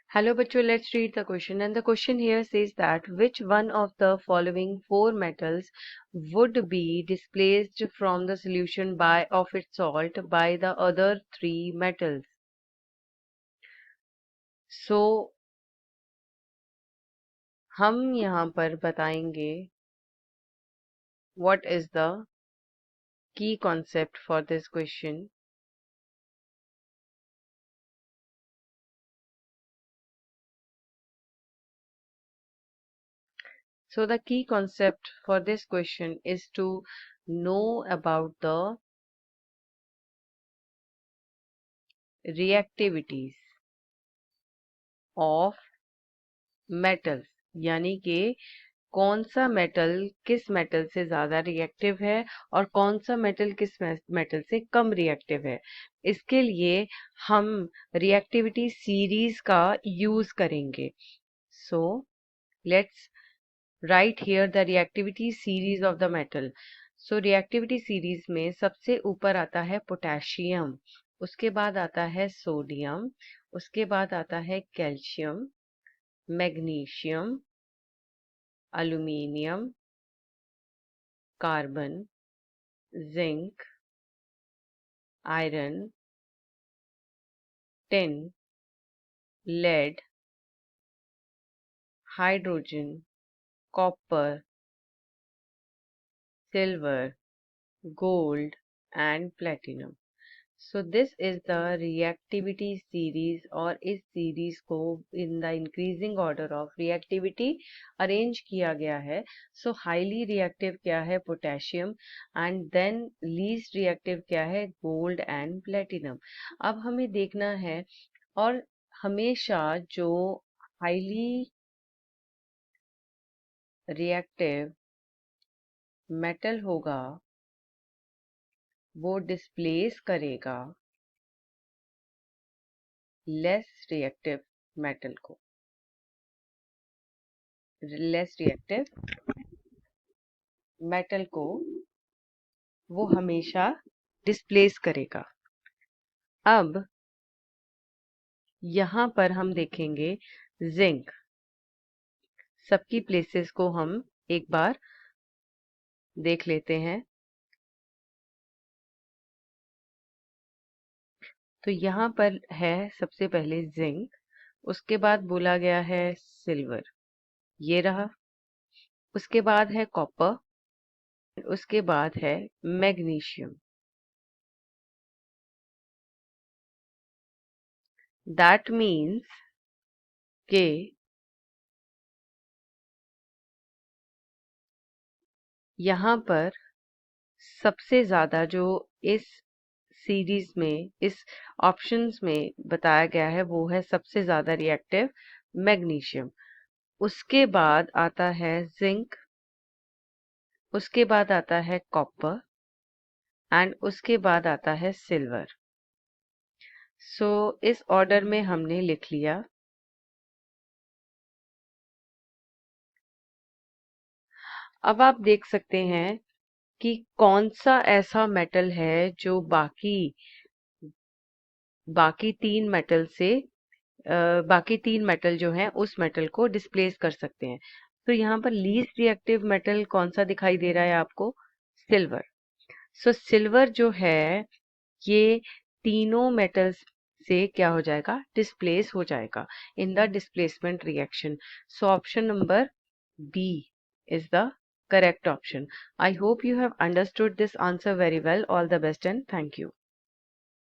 Hello, bachcho, let's read the question. And the question here says that which one of the following four metals would be displaced from the solution of its salt by the other three metals? So, हम यहाँ पर बताएंगे what is the key concept for this question. So, the key concept for this question is to know about the reactivities of metals, यानी कि कौन सा metal किस metal से ज्यादा रिएक्टिव है और कौन सा मेटल किस मेटल से कम रिएक्टिव है। इसके लिए हम रिएक्टिविटी सीरीज का यूज करेंगे। So let's write here the reactivity series of the metal. So reactivity series में सबसे ऊपर आता है पोटेशियम, उसके बाद आता है सोडियम, उसके बाद आता है calcium, magnesium, aluminium, carbon, zinc, iron, tin, lead, hydrogen, copper, silver, gold, and platinum. So this is the reactivity series और इस series को in the increasing order of reactivity arrange किया गया है. So highly reactive क्या है potassium and then least reactive क्या है gold and platinum. अब हमें देखना है और हमेशा जो highly reactive metal होगा वो displace करेगा less reactive metal को, लेस रिएक्टिव मेटल को वो हमेशा डिस्प्लेस करेगा। अब यहाँ पर हम देखेंगे जिंक। सबकी प्लेसेस को हम एक बार देख लेते हैं। तो यहाँ पर है सबसे पहले जिंक, उसके बाद बोला गया है सिल्वर, ये रहा। उसके बाद है कॉपर, उसके बाद है मैग्नीशियम। दैट मीन्स के यहाँ पर सबसे ज्यादा जो इस सीरीज में इस ऑप्शंस में बताया गया है वो है सबसे ज्यादा रिएक्टिव मैग्नीशियम। उसके बाद आता है जिंक, उसके बाद आता है कॉपर एंड उसके बाद आता है सिल्वर। सो इस ऑर्डर में हमने लिख लिया। अब आप देख सकते हैं कि कौन सा ऐसा मेटल है जो बाकी तीन मेटल से बाकी तीन मेटल जो हैं उस मेटल को डिस्प्लेस कर सकते हैं। तो यहाँ पर लीस्ट रिएक्टिव मेटल कौन सा दिखाई दे रहा है आपको? सिल्वर। सो सिल्वर जो है ये तीनों मेटल्स से क्या हो जाएगा? डिस्प्लेस हो जाएगा in the displacement reaction. So option number B is the correct option. I hope you have understood this answer very well. All the best and thank you.